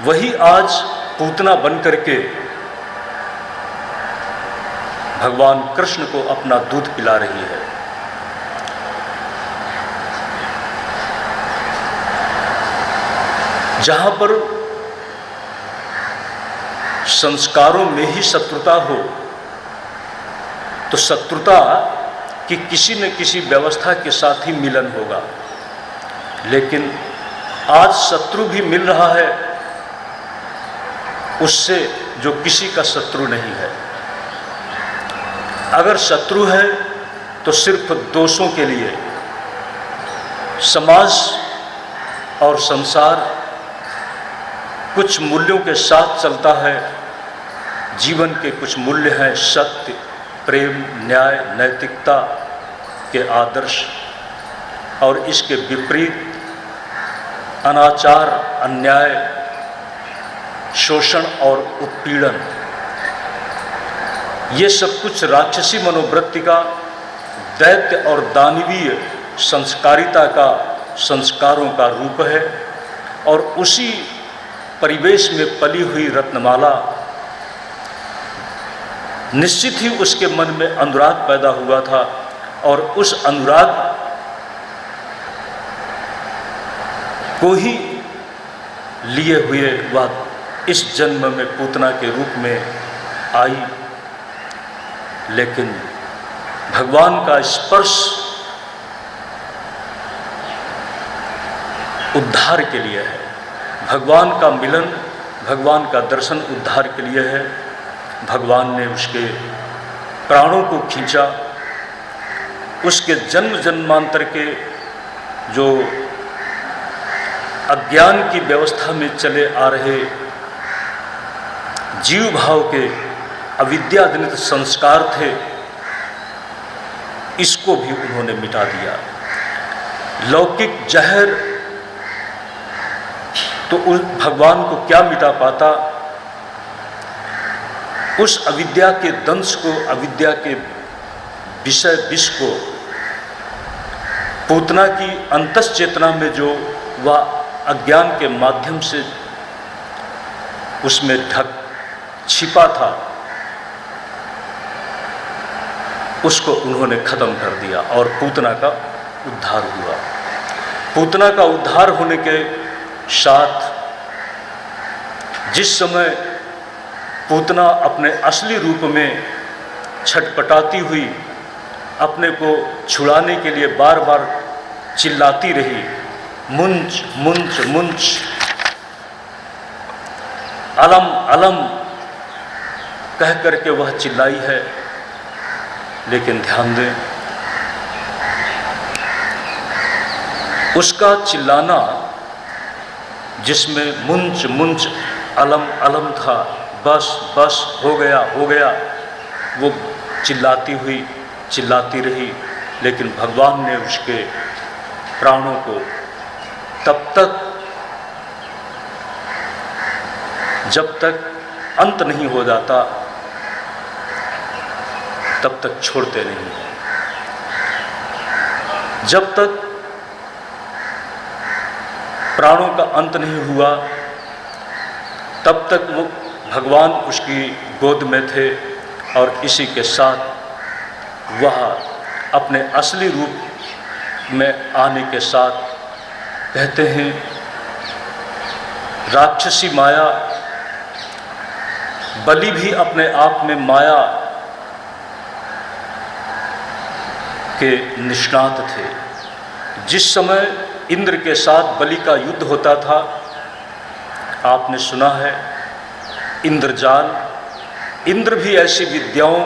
वही आज पूतना बन करके भगवान कृष्ण को अपना दूध पिला रही है। जहां पर संस्कारों में ही शत्रुता हो तो शत्रुता की किसी न किसी व्यवस्था के साथ ही मिलन होगा, लेकिन आज शत्रु भी मिल रहा है उससे जो किसी का शत्रु नहीं है। अगर शत्रु है तो सिर्फ दोषों के लिए। समाज और संसार कुछ मूल्यों के साथ चलता है। जीवन के कुछ मूल्य हैं सत्य, प्रेम, न्याय, नैतिकता के आदर्श, और इसके विपरीत अनाचार, अन्याय, शोषण और उत्पीड़न, ये सब कुछ राक्षसी मनोवृत्ति का, दैत्य और दानवीय संस्कारिता का, संस्कारों का रूप है। और उसी परिवेश में पली हुई रत्नमाला, निश्चित ही उसके मन में अनुराग पैदा हुआ था, और उस अनुराग को ही लिए हुए वह इस जन्म में पूतना के रूप में आई। लेकिन भगवान का स्पर्श उद्धार के लिए है, भगवान का मिलन, भगवान का दर्शन उद्धार के लिए है। भगवान ने उसके प्राणों को खींचा, उसके जन्म जन्मांतर के जो अज्ञान की व्यवस्था में चले आ रहे जीव भाव के अविद्याजनित संस्कार थे, इसको भी उन्होंने मिटा दिया। लौकिक जहर तो उस भगवान को क्या मिटा पाता, उस अविद्या के दंश को, अविद्या के विषय विष को पूतना की अंतस चेतना में जो वह अज्ञान के माध्यम से उसमें ढक छिपा था, उसको उन्होंने खत्म कर दिया और पूतना का उद्धार हुआ। पूतना का उद्धार होने के साथ जिस समय पूतना अपने असली रूप में छटपटाती हुई अपने को छुड़ाने के लिए बार बार चिल्लाती रही, मुंच मुंच मुंच, अलम अलम कह करके वह चिल्लाई है। लेकिन ध्यान दें, उसका चिल्लाना जिसमें मुंच मुंच अलम अलम था, बस बस हो गया हो गया, वो चिल्लाती हुई चिल्लाती रही। लेकिन भगवान ने उसके प्राणों को तब तक, जब तक अंत नहीं हो जाता तब तक छोड़ते नहीं। जब तक प्राणों का अंत नहीं हुआ तब तक वो भगवान उसकी गोद में थे, और इसी के साथ वह अपने असली रूप में आने के साथ कहते हैं राक्षसी माया, बलि भी अपने आप में माया के निष्णात थे। जिस समय इंद्र के साथ बलि का युद्ध होता था, आपने सुना है इंद्रजाल, इंद्र भी ऐसी विद्याओं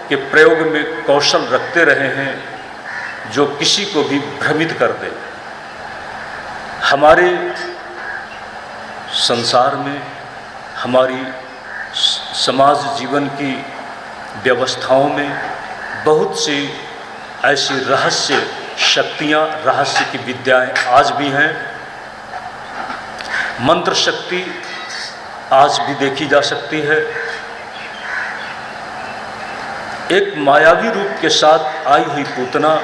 के प्रयोग में कौशल रखते रहे हैं जो किसी को भी भ्रमित कर दे। हमारे संसार में, हमारी समाज जीवन की व्यवस्थाओं में बहुत सी ऐसी रहस्य शक्तियाँ, रहस्य की विद्याएं आज भी हैं। मंत्र शक्ति आज भी देखी जा सकती है। एक मायावी रूप के साथ आई हुई पूतना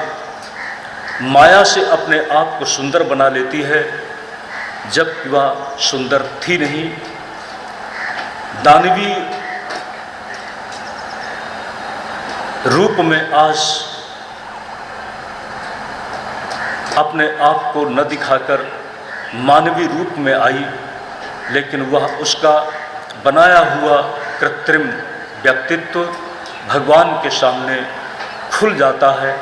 माया से अपने आप को सुंदर बना लेती है, जबकि वह सुंदर थी नहीं, दानवी रूप में आज अपने आप को न दिखाकर मानवीय रूप में आई, लेकिन वह उसका बनाया हुआ कृत्रिम व्यक्तित्व भगवान के सामने खुल जाता है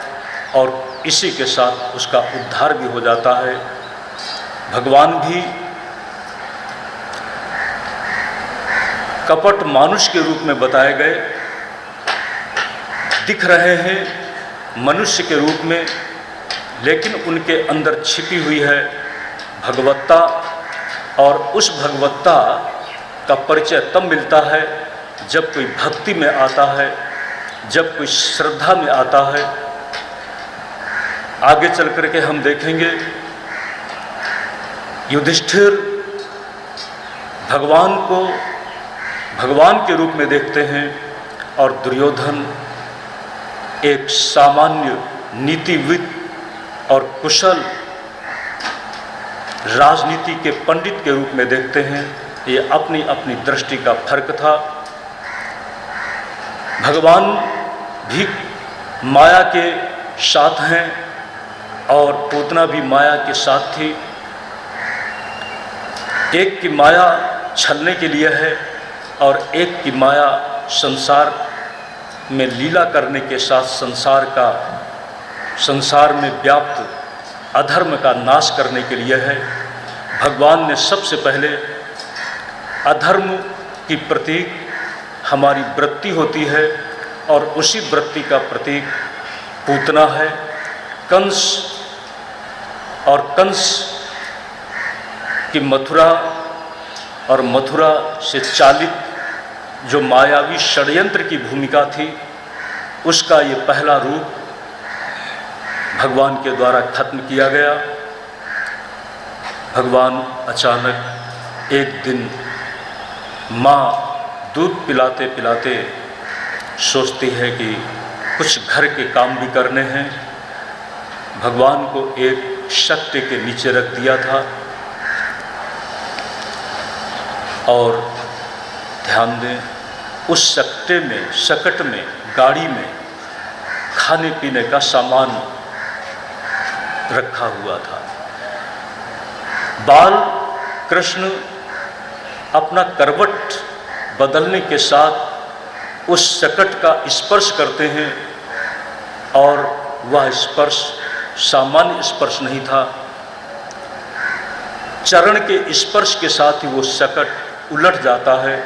और इसी के साथ उसका उद्धार भी हो जाता है। भगवान भी कपट मानुष के रूप में बताए गए, दिख रहे हैं मनुष्य के रूप में, लेकिन उनके अंदर छिपी हुई है भगवत्ता, और उस भगवत्ता का परिचय तब मिलता है जब कोई भक्ति में आता है, जब कोई श्रद्धा में आता है। आगे चल करके हम देखेंगे युधिष्ठिर भगवान को भगवान के रूप में देखते हैं और दुर्योधन एक सामान्य नीतिविद और कुशल राजनीति के पंडित के रूप में देखते हैं। ये अपनी अपनी दृष्टि का फर्क था। भगवान भी माया के साथ हैं और पूतना भी माया के साथ थी। एक की माया छलने के लिए है और एक की माया संसार में लीला करने के साथ संसार में व्याप्त अधर्म का नाश करने के लिए है। भगवान ने सबसे पहले अधर्म की प्रतीक हमारी वृत्ति होती है और उसी वृत्ति का प्रतीक पूतना है, कंस, और कंस की मथुरा और मथुरा से चालित जो मायावी षड्यंत्र की भूमिका थी, उसका ये पहला रूप भगवान के द्वारा खत्म किया गया। भगवान अचानक एक दिन माँ दूध पिलाते पिलाते सोचती है कि कुछ घर के काम भी करने हैं। भगवान को एक शक्ति के नीचे रख दिया था और ध्यान दें, उस शकट में गाड़ी में खाने पीने का सामान रखा हुआ था। बाल कृष्ण अपना करवट बदलने के साथ उस शकट का स्पर्श करते हैं और वह स्पर्श सामान्य स्पर्श नहीं था। चरण के स्पर्श के साथ ही वो शकट उलट जाता है,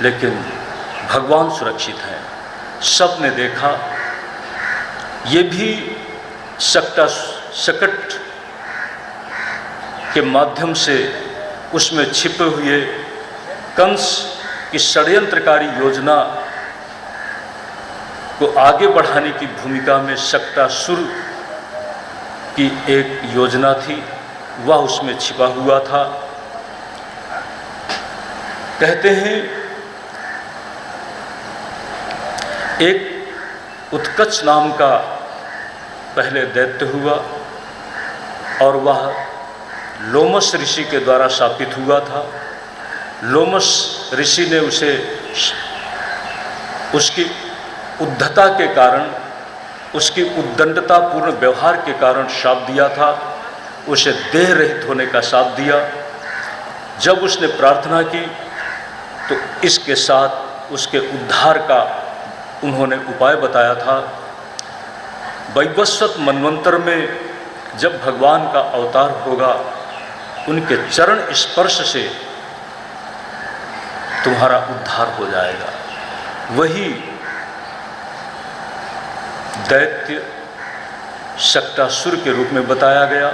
लेकिन भगवान सुरक्षित हैं। सब ने देखा। ये भी शकट के माध्यम से उसमें छिपे हुए कंस की षड्यंत्रकारी योजना को आगे बढ़ाने की भूमिका में शक्तासुर की एक योजना थी, वह उसमें छिपा हुआ था। कहते हैं एक उत्कच नाम का पहले दैत्य हुआ और वह लोमस ऋषि के द्वारा शापित हुआ था। लोमस ऋषि ने उसे उसकी उद्धता के कारण, उसकी उद्दंडतापूर्ण व्यवहार के कारण शाप दिया था। उसे देह रहित होने का शाप दिया। जब उसने प्रार्थना की तो इसके साथ उसके उद्धार का उन्होंने उपाय बताया था। वैवस्वत मनवंतर में जब भगवान का अवतार होगा, उनके चरण स्पर्श से तुम्हारा उद्धार हो जाएगा। वही दैत्य शक्तासुर के रूप में बताया गया।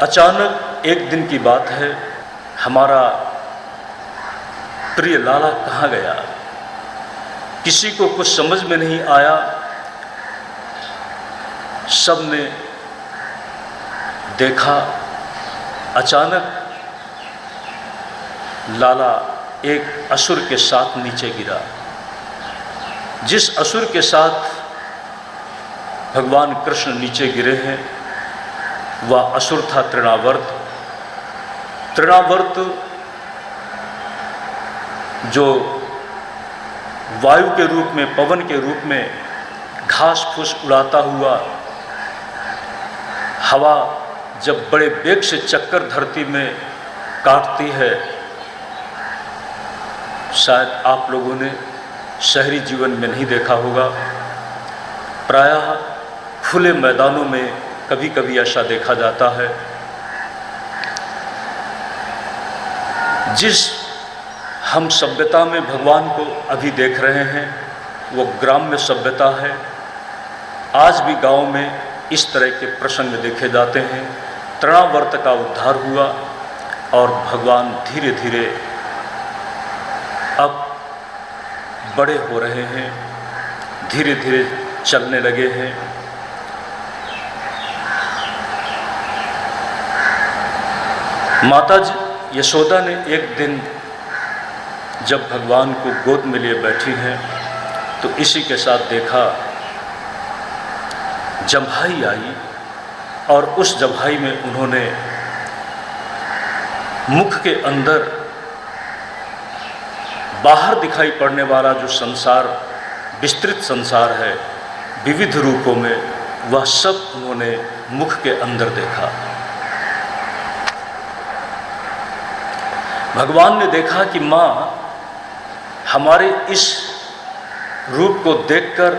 अचानक एक दिन की बात है, हमारा प्रिय लाला कहाँ गया, किसी को कुछ समझ में नहीं आया। सबने देखा, अचानक लाला एक असुर के साथ नीचे गिरा। जिस असुर के साथ भगवान कृष्ण नीचे गिरे हैं वह असुर था तृणावर्त। तृणावर्त जो वायु के रूप में, पवन के रूप में घास फूस उड़ाता हुआ, हवा जब बड़े वेग से चक्कर धरती में काटती है, शायद आप लोगों ने शहरी जीवन में नहीं देखा होगा। प्रायः खुले मैदानों में कभी कभी ऐसा देखा जाता है। जिस हम सभ्यता में भगवान को अभी देख रहे हैं वो ग्राम्य सभ्यता है। आज भी गांव में इस तरह के प्रसंग देखे जाते हैं। तृणावर्त का उद्धार हुआ और भगवान धीरे धीरे अब बड़े हो रहे हैं, धीरे धीरे चलने लगे हैं। माता जी यशोदा ने एक दिन जब भगवान को गोद में लिए बैठी हैं तो इसी के साथ देखा जम्भाई आई और उस जम्भाई में उन्होंने मुख के अंदर बाहर दिखाई पड़ने वाला जो संसार, विस्तृत संसार है विविध रूपों में, वह सब उन्होंने मुख के अंदर देखा। भगवान ने देखा कि माँ हमारे इस रूप को देखकर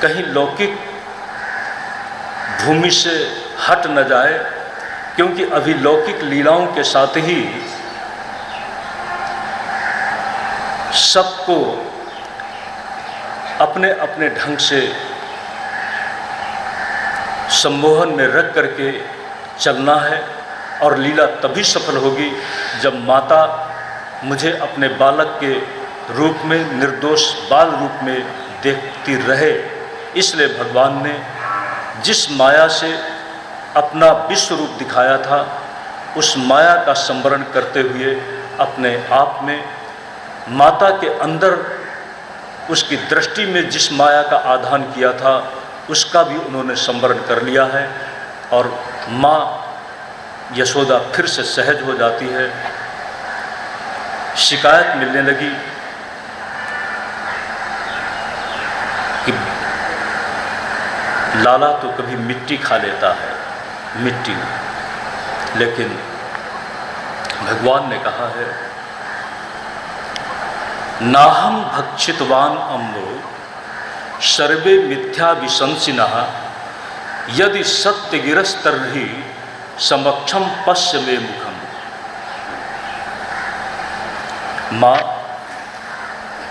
कहीं लौकिक भूमि से हट न जाए, क्योंकि अभी लौकिक लीलाओं के साथ ही सबको अपने अपने ढंग से सम्मोहन में रख करके चलना है। और लीला तभी सफल होगी जब माता मुझे अपने बालक के रूप में, निर्दोष बाल रूप में देखती रहे। इसलिए भगवान ने जिस माया से अपना विश्व रूप दिखाया था, उस माया का संवरण करते हुए अपने आप में माता के अंदर उसकी दृष्टि में जिस माया का आधान किया था उसका भी उन्होंने संवरण कर लिया है। और माँ यशोदा फिर से सहज हो जाती है। शिकायत मिलने लगी कि लाला तो कभी मिट्टी खा लेता है, मिट्टी। लेकिन भगवान ने कहा है नाहम भक्षितवान अम्बो सर्वे मिथ्या विशंसिनः यदि सत्य गिरस्तर्हि समक्षम पश्य मे मुखम। माँ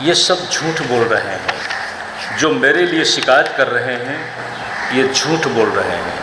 ये सब झूठ बोल रहे हैं, जो मेरे लिए शिकायत कर रहे हैं ये झूठ बोल रहे हैं।